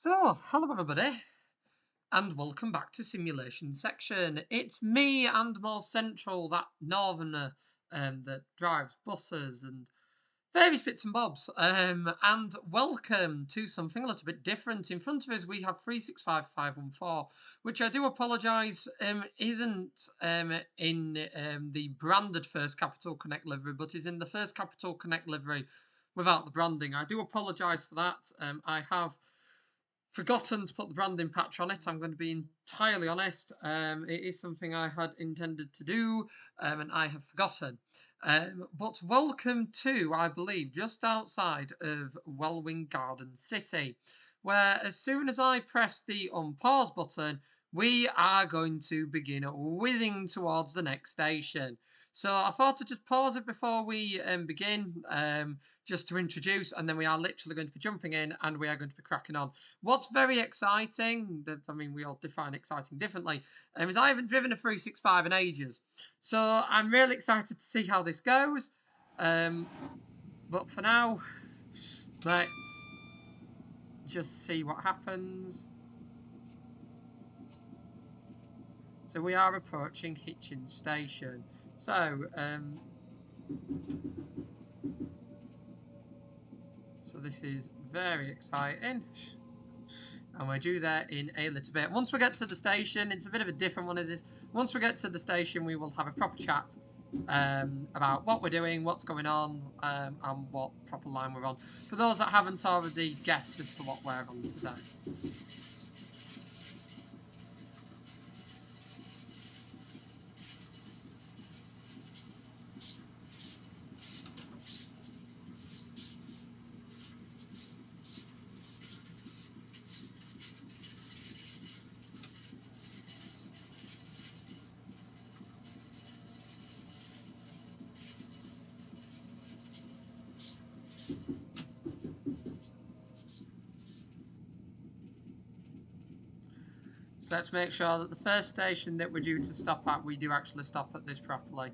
So, hello everybody, and welcome back to Simulation Section. It's me and more central, that northerner that drives buses and various bits and bobs. And welcome to something a little bit different. In front of us we have 365514, which I do apologise isn't in the branded First Capital Connect livery, but is in the First Capital Connect livery without the branding. I do apologise for that. I have forgotten to put the branding patch on it. I'm going to be entirely honest. It is something I had intended to do, and I have forgotten. But welcome to, I believe, just outside of Welwyn Garden City, where as soon as I press the unpause button, we are going to begin whizzing towards the next station. So I thought I'd just pause it before we begin, just to introduce, and then we are literally going to be jumping in and we are going to be cracking on. What's very exciting, I mean, we all define exciting differently, is I haven't driven a 365 in ages. So I'm really excited to see how this goes. But for now, let's just see what happens. So we are approaching Hitchin Station. So, so this is very exciting. And we're due there in a little bit. Once we get to the station, it's a bit of a different one, is this? Once we get to the station, we will have a proper chat about what we're doing, what's going on, and what proper line we're on. For those that haven't already guessed as to what we're on today. So let's make sure that the first station that we're due to stop at, we do actually stop at this properly.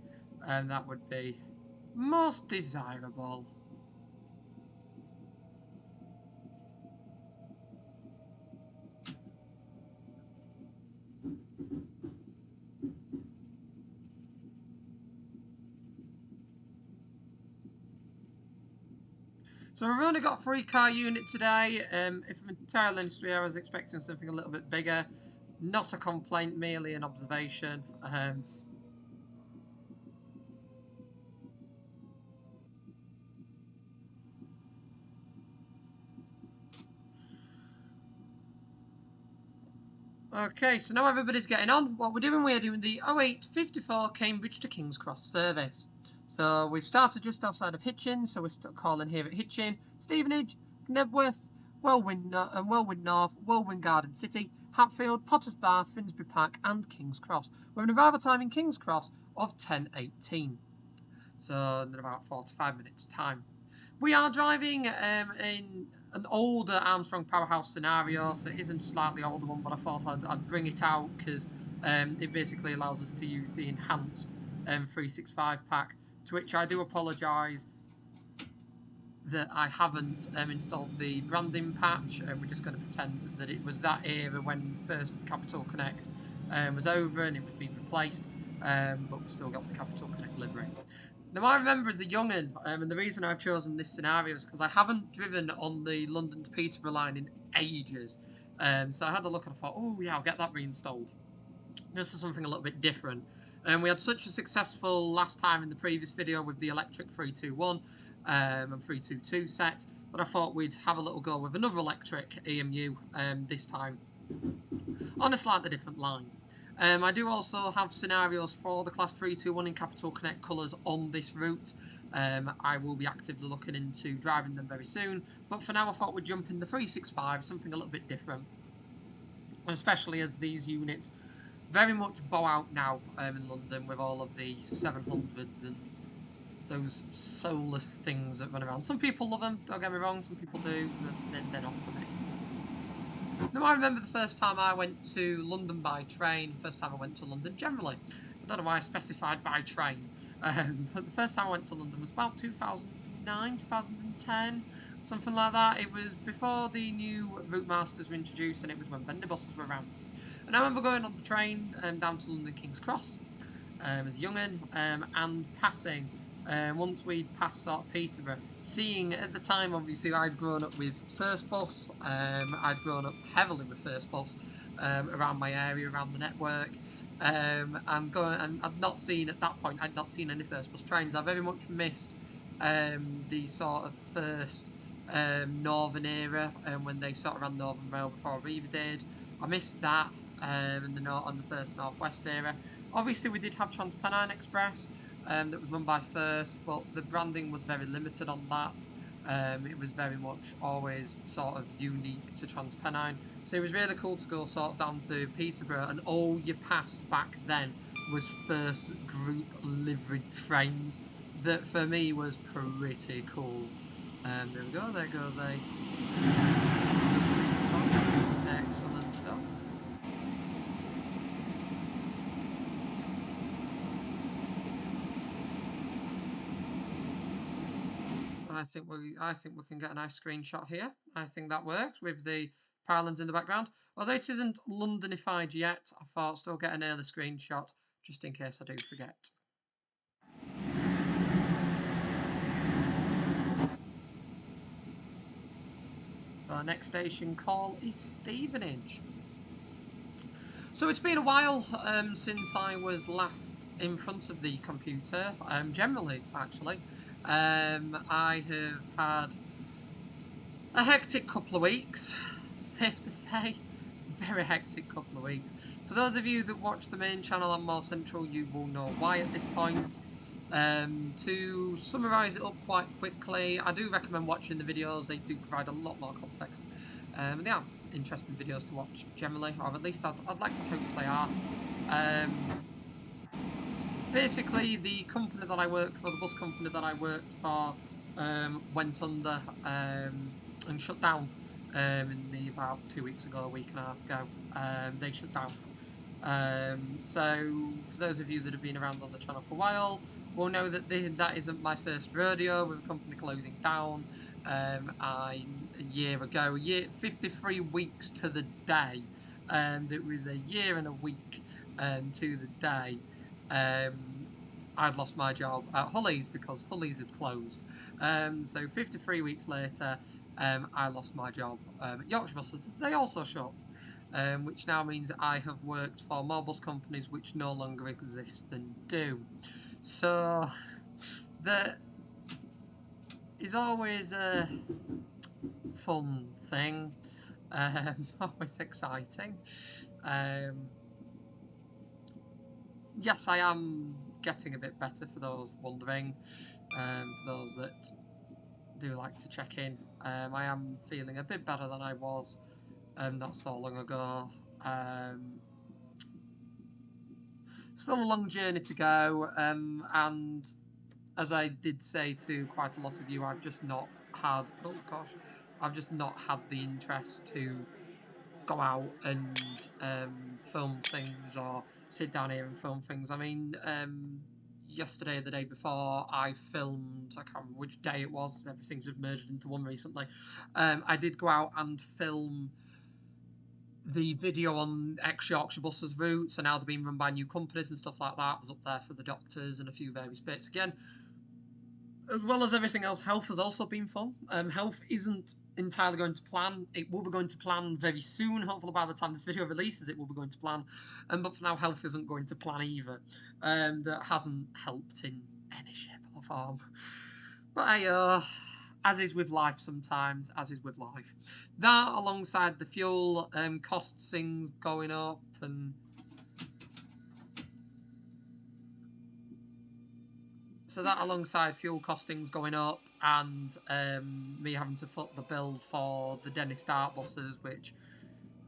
And that would be most desirable. So we've only got a 3-car unit today. If I'm entirely honest with you, I was expecting something a little bit bigger. Not a complaint, merely an observation. Okay, so now everybody's getting on. What we're doing the 0854 Cambridge to King's Cross service. So we've started just outside of Hitchin, so we're calling here at Hitchin, Stevenage, Knebworth, Welwyn North, Welwyn Garden City, Hatfield, Potters Bar, Finsbury Park and King's Cross. We're in arrival time in King's Cross of 10:18. So in about 45 minutes time. We are driving in an older Armstrong Powerhouse scenario, so it isn't a slightly older one, but I thought I'd bring it out because it basically allows us to use the enhanced 365 pack, to which I do apologise that I haven't installed the branding patch. We're just going to pretend that it was that era when First Capital Connect was over and it was being replaced, but we've still got the Capital Connect livery. Now, I remember as a young'un, and the reason I've chosen this scenario is because I haven't driven on the London to Peterborough line in ages. So I had a look and I thought, oh yeah, I'll get that reinstalled. Just for something a little bit different. And we had such a successful last time in the previous video with the electric 321 and 322 set, that I thought we'd have a little go with another electric EMU this time on a slightly different line. I do also have scenarios for the Class 321 in Capital Connect colours on this route. I will be actively looking into driving them very soon, but for now I thought we'd jump in the 365, something a little bit different, especially as these units very much bow out now in London with all of the 700s and those soulless things that run around. Some people love them, don't get me wrong, some people do, but they're not for me. Now, I remember the first time I went to London by train, first time I went to London generally. I don't know why I specified by train. But the first time I went to London was about 2009, 2010, something like that. It was before the new route masters were introduced, and it was when vendor buses were around. And I remember going on the train down to London King's Cross as a young'un, and passing. Once we'd passed sort of Peterborough, seeing at the time, obviously I'd grown up with First Bus. I'd grown up heavily with First Bus around my area, around the network. And going, and I'd not seen at that point. I'd not seen any First Bus trains. I very much missed the sort of first Northern era, when they sort of ran Northern Rail before Aviva did. I missed that on the first North West era. Obviously, we did have Transpennine Express that was run by First, but the branding was very limited on that. It was very much always sort of unique to Transpennine. So it was really cool to go sort of down to Peterborough, and all you passed back then was First group liveried trains. That for me was pretty cool. There we go, there goes a excellent stuff. I think we can get a nice screenshot here. I think that works with the pylons in the background. Although it isn't Londonified yet, I thought I'd still get an early screenshot just in case I do forget. So our next station call is Stevenage. So it's been a while since I was last in front of the computer, generally, actually. I have had a hectic couple of weeks, safe to say. Very hectic couple of weeks. For those of you that watch the main channel on More Central, you will know why at this point. To summarise it up quite quickly, I do recommend watching the videos. They do provide a lot more context. They are interesting videos to watch generally, or at least I'd like to hope they are. Basically, the company that I worked for, the bus company that I worked for, went under and shut down about 2 weeks ago, a week and a half ago. They shut down. So, for those of you that have been around on the channel for a while, will know that that isn't my first rodeo with a company closing down. A year ago, 53 weeks to the day, and it was a year and a week to the day. I'd lost my job at Hulley's because Hulley's had closed. So 53 weeks later, I lost my job at Yorkshire Buses. They also shut. Which now means that I have worked for more bus companies which no longer exist than do. So, that is always a fun thing, always exciting. Yes, I am getting a bit better, for those wondering, for those that do like to check in. I am feeling a bit better than I was not so long ago. Still a long journey to go, and as I did say to quite a lot of you, I've just not had, I've just not had the interest to go out and film things or sit down here and film things. I mean, yesterday, the day before, I filmed, I can't remember which day it was, everything's just merged into one recently. I did go out and film the video on ex-Yorkshire Buses routes and how they're being run by new companies and stuff like that. I was up there for the doctors and a few various bits. Again, as well as everything else, health has also been fun. Health isn't entirely going to plan. It will be going to plan very soon. Hopefully by the time this video releases, it will be going to plan. But for now, health isn't going to plan either. That hasn't helped in any shape or form. But as is with life sometimes, as is with life. That, alongside the fuel costs things going up, and so that alongside fuel costings going up and me having to foot the bill for the Dennis Dart buses, which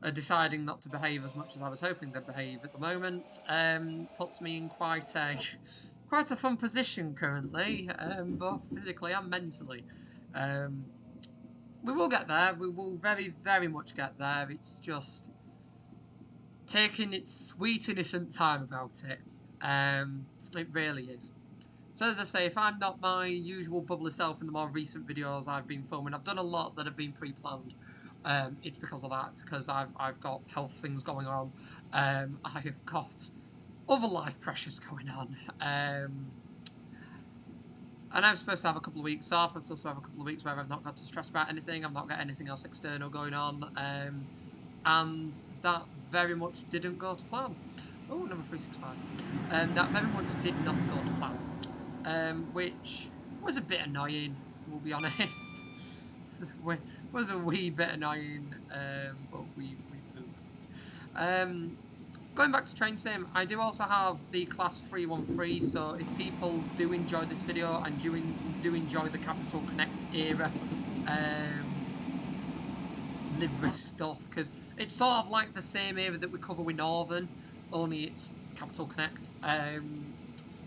are deciding not to behave as much as I was hoping they'd behave at the moment, puts me in quite a fun position currently, both physically and mentally. We will get there. We will very, very much get there. It's just taking its sweet, innocent time about it. It really is. So as I say, if I'm not my usual bubbly self in the more recent videos I've been filming, I've done a lot that have been pre-planned. It's because of that, because I've got health things going on. I have got other life pressures going on. And I'm supposed to have a couple of weeks off. I'm supposed to have a couple of weeks where I've not got to stress about anything. I've not got anything else external going on. And that very much didn't go to plan. Oh, number 365. That very much did not go to plan. Which was a bit annoying, we'll be honest. was a wee bit annoying, but we moved. Going back to train sim, I do also have the class 313, so if people do enjoy this video and do enjoy the Capital Connect era livery stuff, because it's sort of like the same era that we cover with Northern, only it's Capital Connect.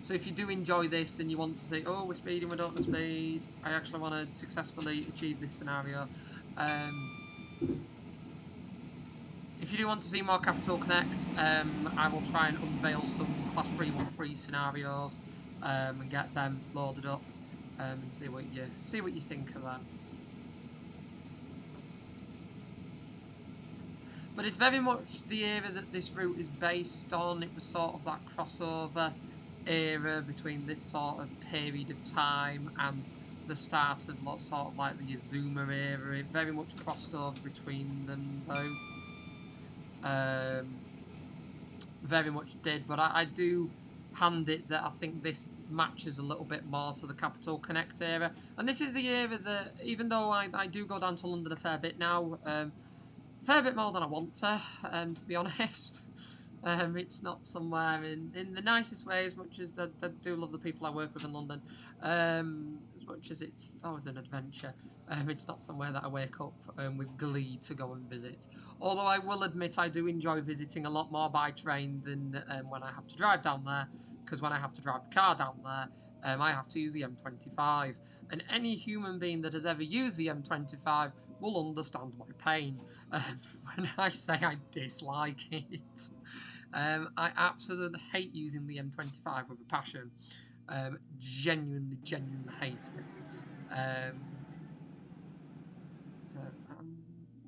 So if you do enjoy this and you want to say, oh, we're speeding, we don't want to speed, I actually want to successfully achieve this scenario. If you do want to see more Capital Connect, I will try and unveil some Class 313 scenarios and get them loaded up and see what you think of that. But it's very much the era that this route is based on. It was sort of that crossover era between this sort of period of time and the start of sort of like the Azuma era. It very much crossed over between them both. Very much did, but I do hand it that I think this matches a little bit more to the Capital Connect era. And this is the era that, even though I do go down to London a fair bit now, a fair bit more than I want to be honest. It's not somewhere in the nicest way, as much as I do love the people I work with in London, as much as it's always an adventure. It's not somewhere that I wake up with glee to go and visit. Although I will admit I do enjoy visiting a lot more by train than when I have to drive down there, because when I have to drive the car down there, I have to use the M25. And any human being that has ever used the M25 will understand my pain when I say I dislike it. I absolutely hate using the M25 with a passion. Genuinely hate it. So,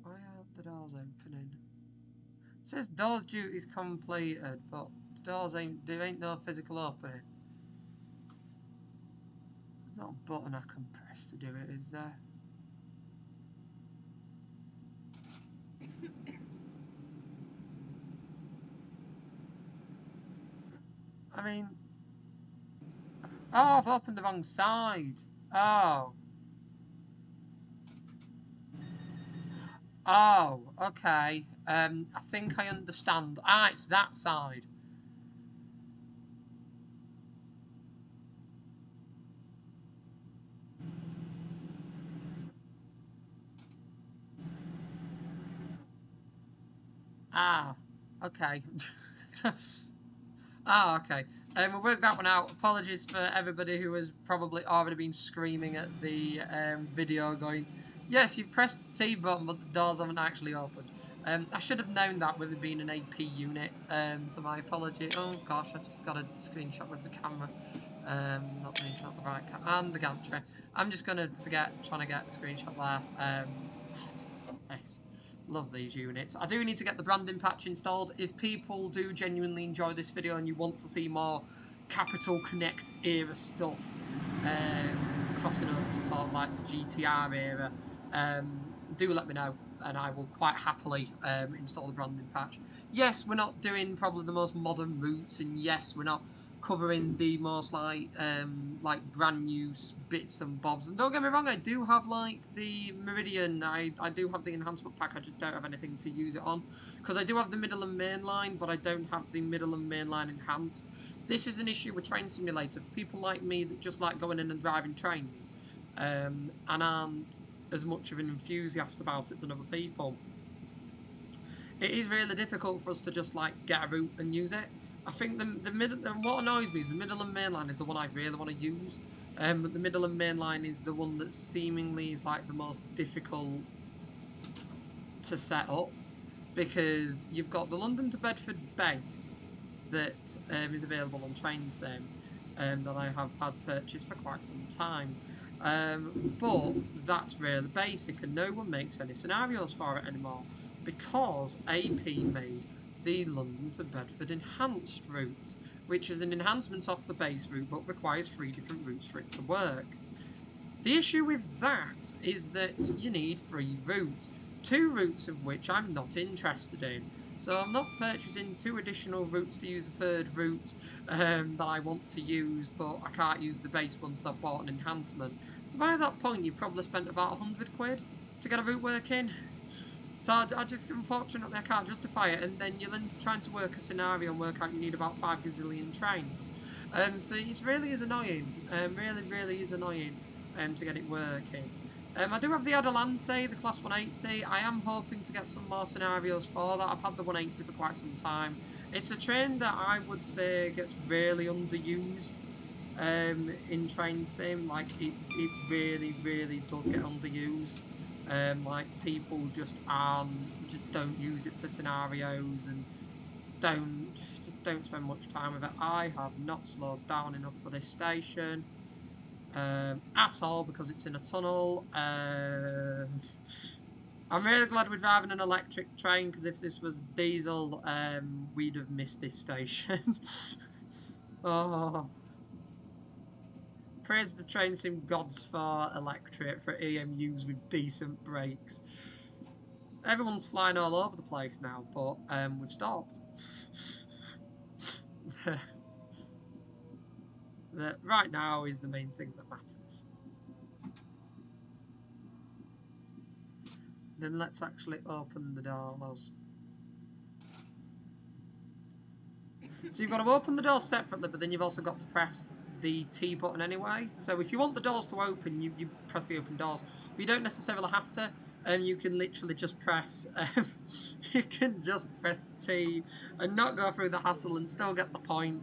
why aren't the doors opening? It says doors duties completed, but the doors there ain't no physical opening. There's not a button I can press to do it, is there? I mean, oh, I've opened the wrong side. Oh. Oh, okay. I think I understand. Ah, it's that side. Ah, okay. Ah, okay. We'll work that one out. Apologies for everybody who has probably already been screaming at the video going, yes, you've pressed the T button, but the doors haven't actually opened. I should have known that with it being an AP unit, so my apology. Oh gosh, I just got a screenshot with the camera. Not the right camera. And the gantry. I'm just going to forget trying to get a screenshot there. Nice. Love these units. I do need to get the branding patch installed. If people do genuinely enjoy this video and you want to see more Capital Connect era stuff, crossing over to sort of like the GTR era, do let me know and I will quite happily install the branding patch. Yes, we're not doing probably the most modern routes, and yes, we're not covering the most like brand new bits and bobs. And don't get me wrong, I do have like the Meridian. I do have the enhancement pack. I just don't have anything to use it on, because I do have the middle and main line, but I don't have the middle and main line enhanced. This is an issue with Train Simulator for people like me that just like going in and driving trains, and aren't as much of an enthusiast about it than other people. It is really difficult for us to just like get a route and use it. I think the middle, what annoys me is the middle and main line is the one I really want to use. But the middle and main line is the one that seemingly is like the most difficult to set up, because you've got the London to Bedford base that is available on Train Sim. that I have had purchased for quite some time. But that's really basic, and no one makes any scenarios for it anymore because AP made the London to Bedford enhanced route, which is an enhancement off the base route but requires 3 different routes for it to work. The issue with that is that you need 3 routes, 2 routes of which I'm not interested in. So I'm not purchasing 2 additional routes to use the 3rd route that I want to use, but I can't use the base one, so I bought an enhancement. So by that point, you've probably spent about 100 quid to get a route working. So I just, unfortunately, I can't justify it. And then you're trying to work a scenario and work out you need about 5 gazillion trains. So it really is annoying. Really is annoying to get it working. I do have the Adelante, the Class 180. I am hoping to get some more scenarios for that. I've had the 180 for quite some time. It's a train that I would say gets really underused in train sim. Like, it really does get underused. Like, people just don't use it for scenarios and don't spend much time with it. I have not slowed down enough for this station at all because it's in a tunnel. I'm really glad we're driving an electric train because if this was diesel, we'd have missed this station. Oh. Praise the train sim gods for electric, for EMUs with decent brakes. Everyone's flying all over the place now, but we've stopped. That right now is the main thing that matters. Then let's actually open the doors. So you've got to open the doors separately, but then you've also got to press the T button anyway. So if you want the doors to open, you press the open doors. But you don't necessarily have to. You can literally just press. You can just press T and not go through the hassle and still get the point.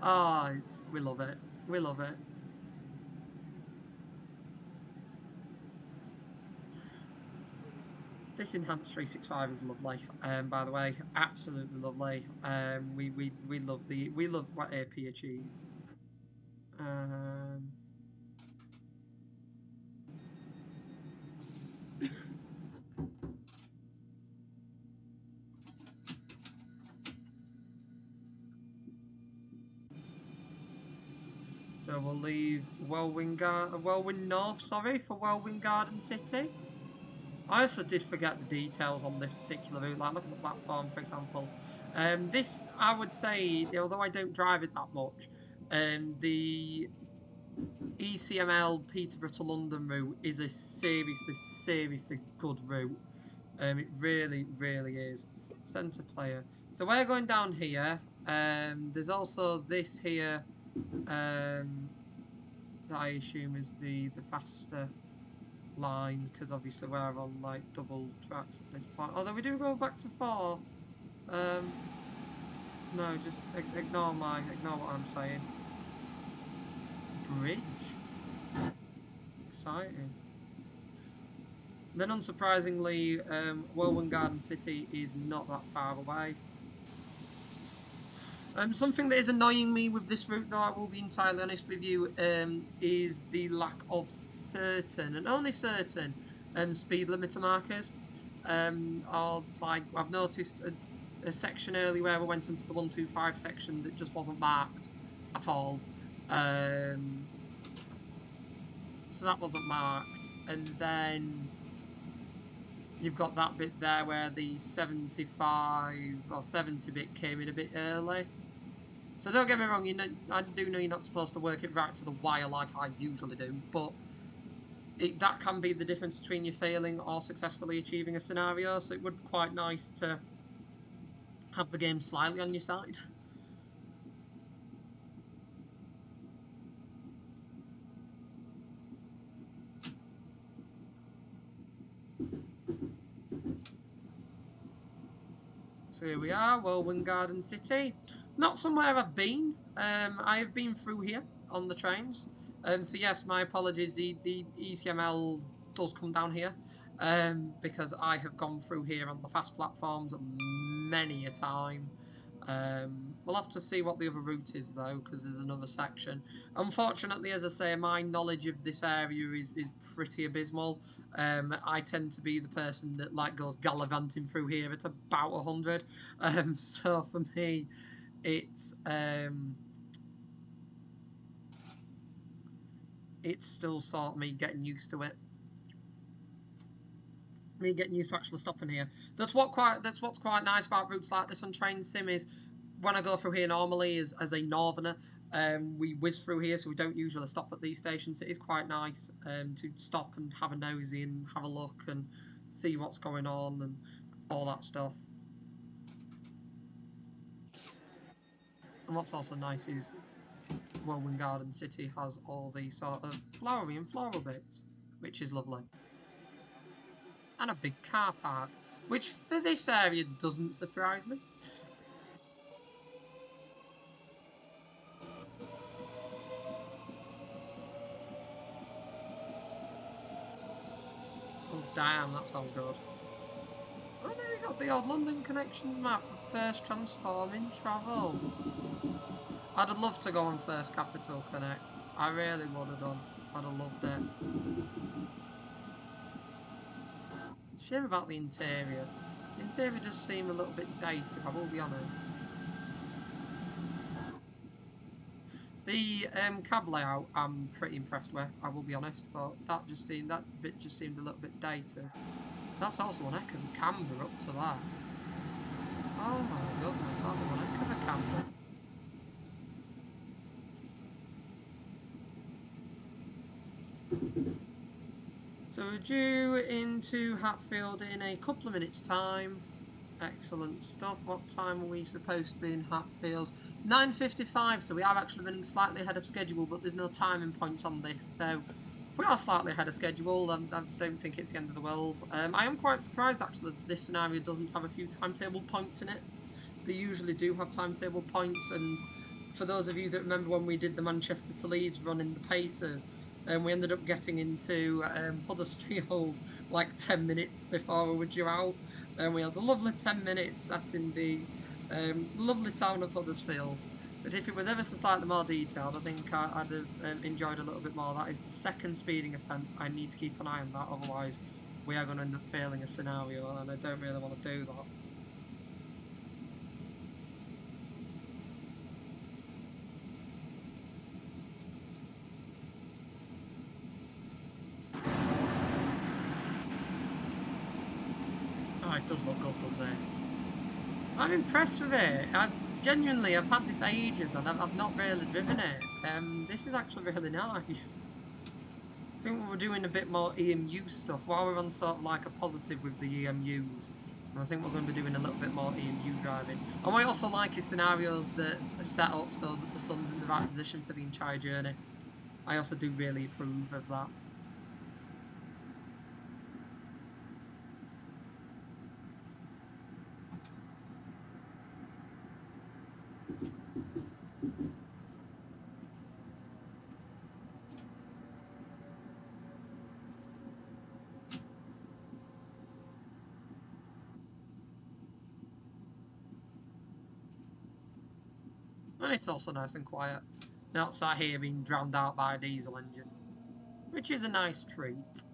Oh, we love it. We love it. This enhanced 365 is lovely. By the way, absolutely lovely. We love what AP achieve. So we'll leave Welwyn North, sorry, for Welwyn Garden City. I also did forget the details on this particular route, like look at the platform, for example. This, I would say, although I don't drive it that much, the ECML Peterborough to London route is a seriously good route. It really is. Centre player. So we're going down here. There's also this here. That I assume is the faster line because obviously we're on like double tracks at this point. Although we do go back to 4. So no, just ignore what I'm saying. Bridge. Exciting. Then unsurprisingly, Welwyn Garden City is not that far away. Something that is annoying me with this route, though, I will be entirely honest with you, is the lack of certain, and only certain, speed limiter markers. Or, like, I've noticed a section earlier where I went into the 125 section that just wasn't marked at all. So that wasn't marked. And then you've got that bit there where the 75 or 70 bit came in a bit early. So don't get me wrong, I do know you're not supposed to work it right to the wire like I usually do, but that can be the difference between you failing or successfully achieving a scenario, so it would be quite nice to have the game slightly on your side. So here we are, Welwyn Garden City. Not somewhere I've been. I have been through here on the trains. So yes, my apologies. The ECML does come down here because I have gone through here on the fast platforms many a time. We'll have to see what the other route is though, because there's another section. Unfortunately, as I say, my knowledge of this area is pretty abysmal. I tend to be the person that like goes gallivanting through here at about 100. So for me, it's still sort of me getting used to it. Me getting used to actually stopping here. That's what's quite nice about routes like this on Train Sim is when I go through here normally as a northerner, we whiz through here, so we don't usually stop at these stations. It is quite nice to stop and have a nosy and have a look and see what's going on and all that stuff. And what's also nice is Woburn Garden City has all these sort of flowery and floral bits, which is lovely. And a big car park, which for this area doesn't surprise me. Oh damn, that sounds good. Oh, there we got the old London connection map for first transforming travel. I'd have loved to go on First Capital Connect. I really would have done. I'd have loved it. Shame about the interior. The interior does seem a little bit dated, I will be honest. The cab layout I'm pretty impressed with, I will be honest, but that bit just seemed a little bit dated. That's also one heck of a camber up to that. Oh my goodness, that was one heck of a camber. So we're due into Hatfield in a couple of minutes' time. Excellent stuff. What time are we supposed to be in Hatfield? 9:55, so we are actually running slightly ahead of schedule, but there's no timing points on this, so if we are slightly ahead of schedule, I don't think it's the end of the world. I am quite surprised actually that this scenario doesn't have a few timetable points in it. They usually do have timetable points, and for those of you that remember when we did the Manchester to Leeds run in the Pacers, we ended up getting into Huddersfield like 10 minutes before we were due out. And we had a lovely 10 minutes sat in the lovely town of Huddersfield. But if it was ever so slightly more detailed, I think I'd have enjoyed a little bit more. That is the second speeding offence. I need to keep an eye on that, otherwise we are going to end up failing a scenario, and I don't really want to do that. Oh, it does look good, does it? I'm impressed with it. I've had this ages and I've not really driven it. This is actually really nice. I think we're doing a bit more EMU stuff while we're on sort of like a positive with the EMUs. And I think we're going to be doing a little bit more EMU driving. And what I also like is scenarios that are set up so that the sun's in the right position for the entire journey. I also do really approve of that. And it's also nice and quiet. Not sat here being drowned out by a diesel engine. Which is a nice treat.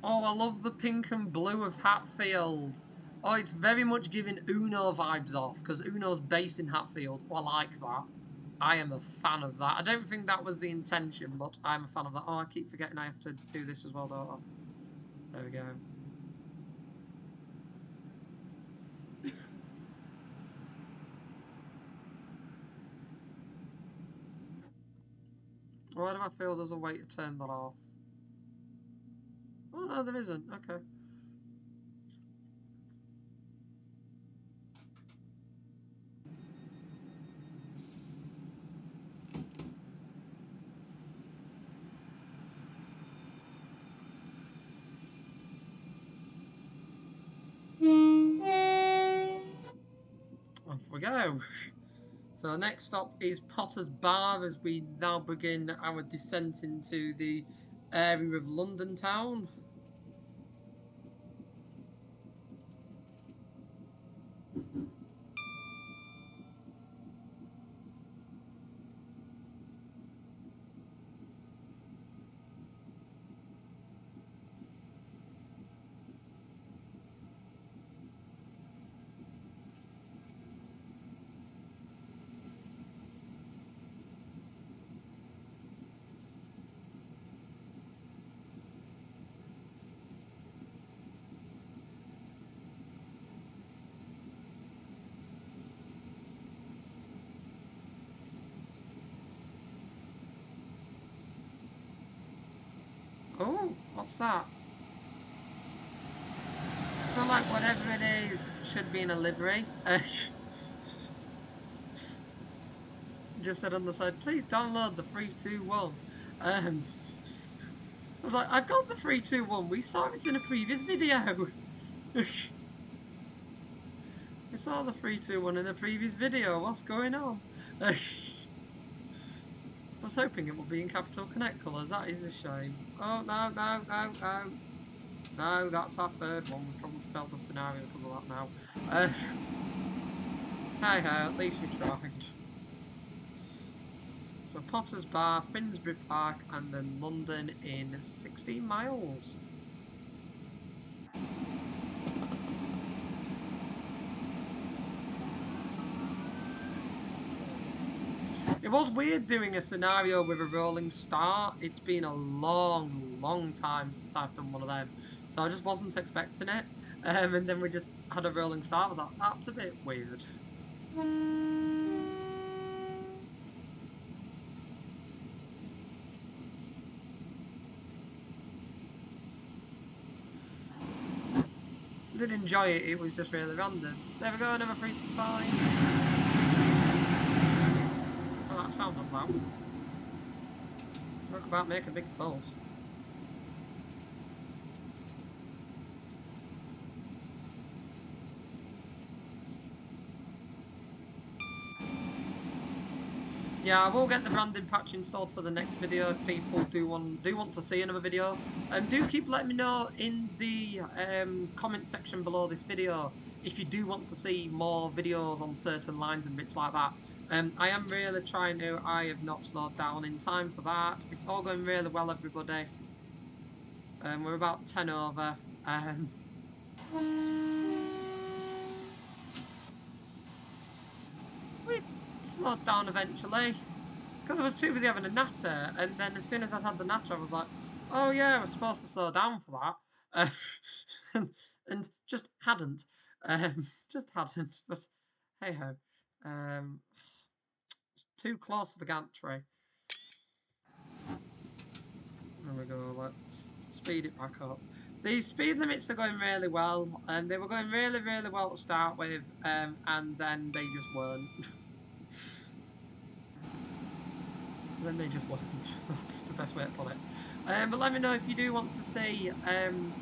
Oh, I love the pink and blue of Hatfield. Oh, it's very much giving Uno vibes off, because Uno's based in Hatfield. Oh, I like that. I am a fan of that. I don't think that was the intention, but I'm a fan of that. Oh, I keep forgetting I have to do this as well, don't I? There we go. Why do I feel there's a way to turn that off? Oh, no, there isn't. Okay. Off we go. So next stop is Potter's Bar as we now begin our descent into the area of London town. Oh, what's that? I feel like whatever it is should be in a livery. Just said on the side, please download the 321. I was like, I've got the 321. We saw it in a previous video. We saw the 321 in the previous video. What's going on? I was hoping it would be in Capital Connect colours. That is a shame. Oh, no, no, no, no. No, that's our third one. We probably failed the scenario because of that now. Hey ho, at least we tried. So Potter's Bar, Finsbury Park, and then London in 16 miles. It was weird doing a scenario with a rolling start. It's been a long time since I've done one of them. So I just wasn't expecting it. And then we just had a rolling start. I was like, that's a bit weird. I did enjoy it, it was just really random. There we go, another 365. Oh, that sounded loud. Talk about making big fuss. Yeah, I will get the branding patch installed for the next video if people do want to see another video. Do keep letting me know in the comment section below this video if you do want to see more videos on certain lines and bits like that. I am really trying to. I have not slowed down in time for that. It's all going really well, everybody. We're about 10 over. We slowed down eventually. Because I was too busy having a natter, and then as soon as I had the natter, I was like, oh yeah, I was supposed to slow down for that. And just hadn't. Just hadn't. But hey ho. It's too close to the gantry. There we go, let's speed it back up. The speed limits are going really well, and they were going really well to start with, and then they just weren't. Then they just weren't. That's the best way to put it. But let me know if you do want to see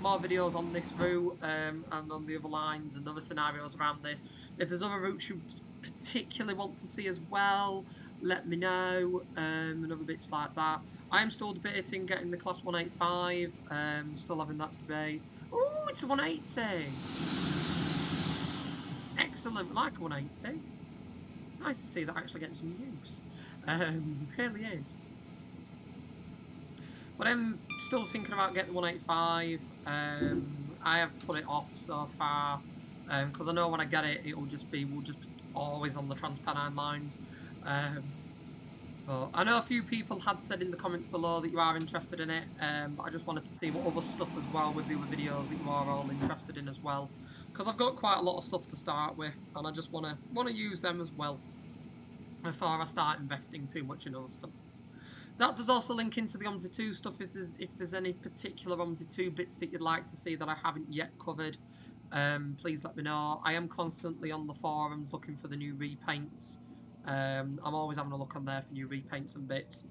more videos on this route and on the other lines and other scenarios around this. If there's other routes you particularly want to see as well, let me know and other bits like that. I am still debating getting the class 185, still having that debate. Oh, it's a 180! Excellent, we like a 180. It's nice to see that actually getting some use. Really is. But I'm still thinking about getting the 185. I have put it off so far because I know when I get it, we'll just be always on the Trans-Pennine lines. But I know a few people had said in the comments below that you are interested in it. But I just wanted to see what other stuff as well with the other videos that you are all interested in as well, because I've got quite a lot of stuff to start with, and I just want to use them as well before I start investing too much in other stuff. That does also link into the OMSI 2 stuff. If there's any particular OMSI 2 bits that you'd like to see that I haven't yet covered, please let me know. I am constantly on the forums looking for the new repaints. I'm always having a look on there for new repaints and bits.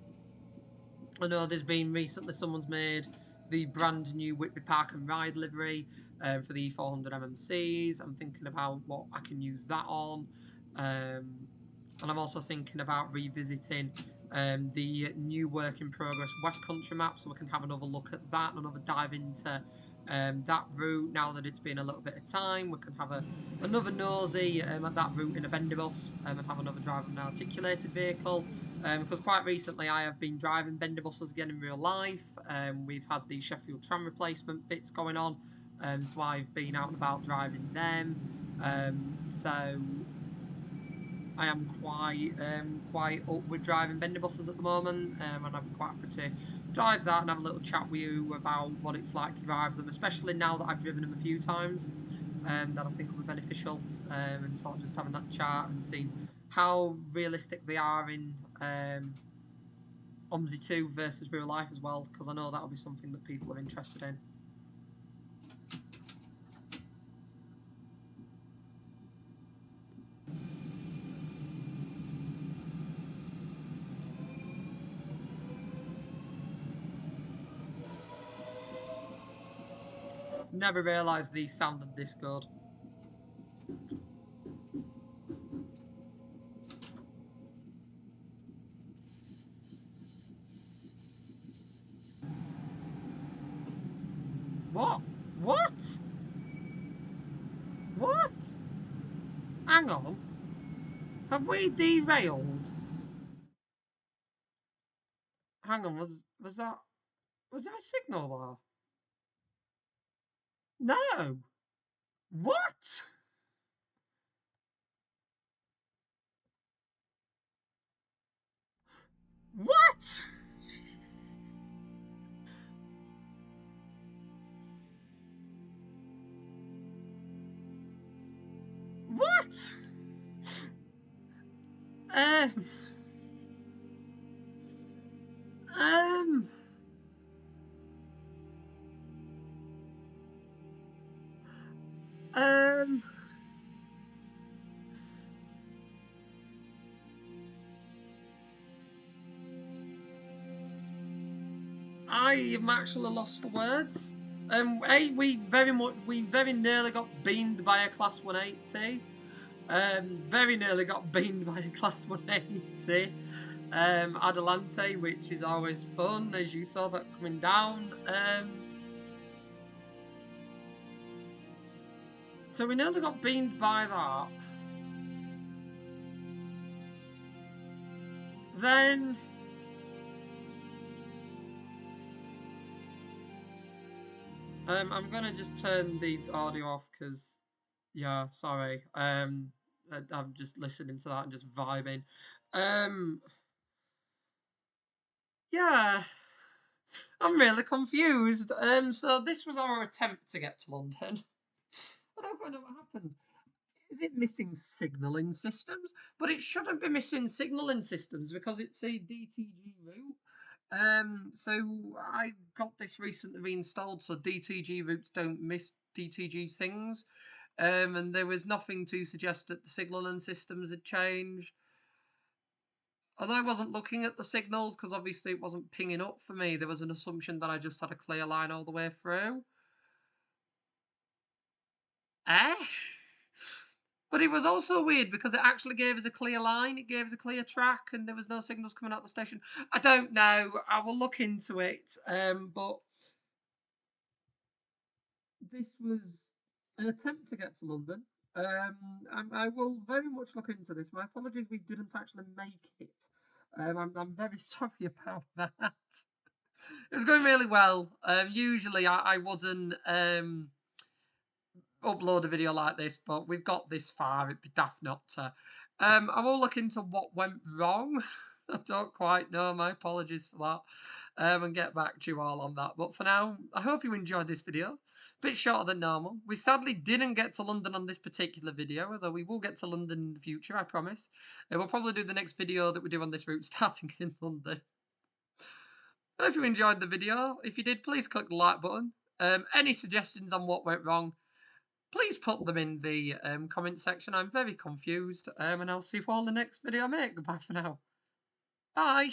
I know there's been recently someone's made the brand new Whitby Park and Ride livery for the E400 MMCs. I'm thinking about what I can use that on. And I'm also thinking about revisiting the new work in progress West Country map, so we can have another look at that, another dive into that route. Now that it's been a little bit of time, we can have another nosy at that route in a bendy bus and have another drive on an articulated vehicle. Because quite recently I have been driving bendy buses again in real life. We've had the Sheffield tram replacement bits going on, so I've been out and about driving them. So I am quite up with driving bendy buses at the moment, and I'm quite happy to drive that and have a little chat with you about what it's like to drive them, especially now that I've driven them a few times. That I think will be beneficial, and sort of just having that chat and seeing how realistic they are in OMSI 2 versus real life as well, because I know that'll be something that people are interested in. Never realised these sounded this good. What? What? What? Hang on. Have we derailed? Hang on, was there a signal there? No. What? What? What? Um. Um. Um. I am actually lost for words. We very nearly got beamed by a Class 180. Very nearly got beamed by a Class 180. Adelante, which is always fun, as you saw that coming down. So we nearly got beamed by that. Then I'm gonna just turn the audio off because, yeah, sorry. I'm just listening to that and just vibing. Um, yeah, I'm really confused. So this was our attempt to get to London. I don't quite know what happened. Is it missing signalling systems? But it shouldn't be missing signalling systems because it's a DTG route. So I got this recently reinstalled, so DTG routes don't miss DTG things. And there was nothing to suggest that the signalling systems had changed. Although I wasn't looking at the signals because obviously it wasn't pinging up for me, there was an assumption that I just had a clear line all the way through. Eh? But it was also weird because it actually gave us a clear line, it gave us a clear track, and there was no signals coming out the station. I don't know. I will look into it. But this was an attempt to get to London. I will very much look into this. My apologies, we didn't actually make it. I'm very sorry about that. It was going really well. Usually I wouldn't upload a video like this, but we've got this far. It'd be daft not to. I will look into what went wrong. I don't quite know. My apologies for that. And get back to you all on that. But for now, I hope you enjoyed this video. A bit shorter than normal. We sadly didn't get to London on this particular video, although we will get to London in the future, I promise. We'll probably do the next video that we do on this route starting in London. I hope you enjoyed the video. If you did, please click the like button. Any suggestions on what went wrong, please put them in the comment section. I'm very confused. And I'll see you all in the next video I make. Goodbye for now. Bye.